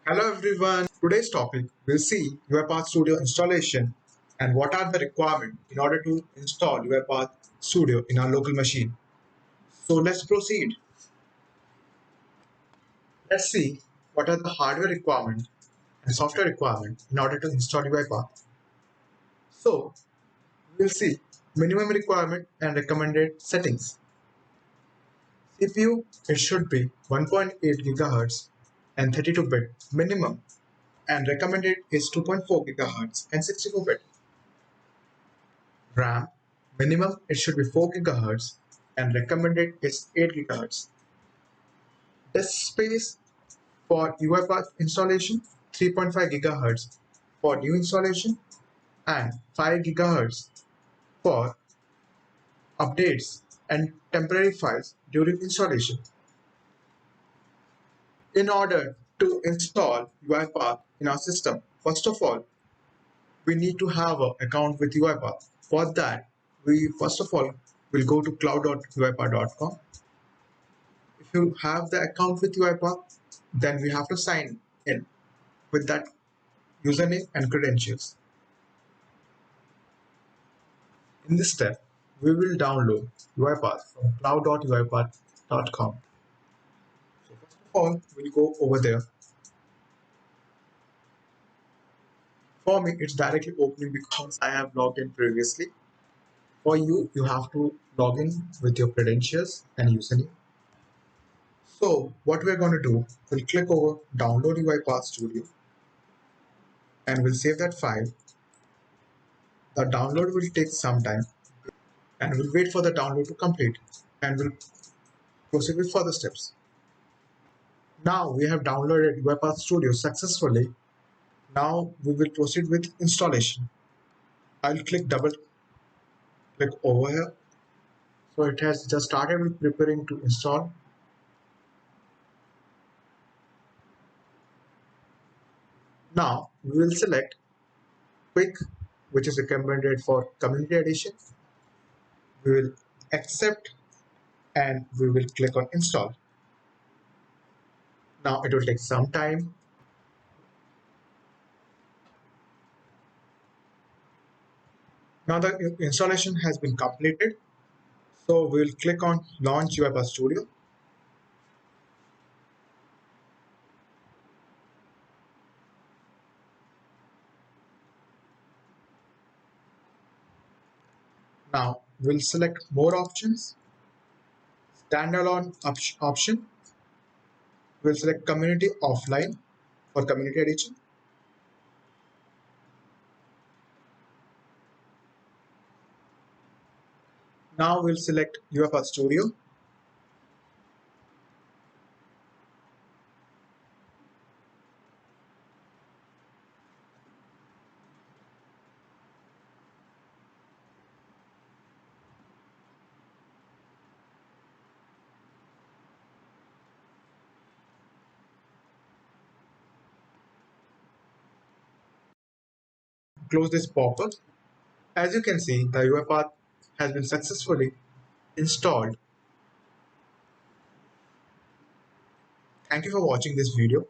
Hello everyone. Today's topic will see UiPath Studio installation and what are the requirements in order to install UiPath Studio in our local machine. So let's proceed. Let's see what are the hardware requirements and software requirements in order to install UiPath. So we'll see minimum requirement and recommended settings. CPU, it should be 1.8 GHz and 32-bit minimum, and recommended is 2.4 GHz and 64-bit. RAM, minimum it should be 4 GHz and recommended is 8 GHz. Disk space for UiPath installation 3.5 GHz for new installation and 5 GHz for updates and temporary files during installation. In order to install UiPath in our system, first of all, we need to have an account with UiPath. For that, we first of all will go to cloud.uipath.com. If you have the account with UiPath, then we have to sign in with that username and credentials. In this step, we will download UiPath from cloud.uipath.com. So first of all, we'll go over there. For me, it's directly opening because I have logged in previously. For you, you have to log in with your credentials and username. So what we're going to do, we'll click over Download UiPath Studio and we'll save that file. The download will take some time and we'll wait for the download to complete and we'll proceed with further steps. Now we have downloaded UiPath Studio successfully. Now we will proceed with installation. I'll double click over here. So it has just started with preparing to install. Now we will select Quick, which is recommended for Community Edition. We will accept and we will click on install. Now it will take some time. Now the installation has been completed. So we'll click on Launch UiPath Studio. Now we'll select more options. Standalone option. We'll select Community Offline for Community Edition. Now we'll select UiPath Studio. Close this pop-up. As you can see, the UiPath has been successfully installed. Thank you for watching this video.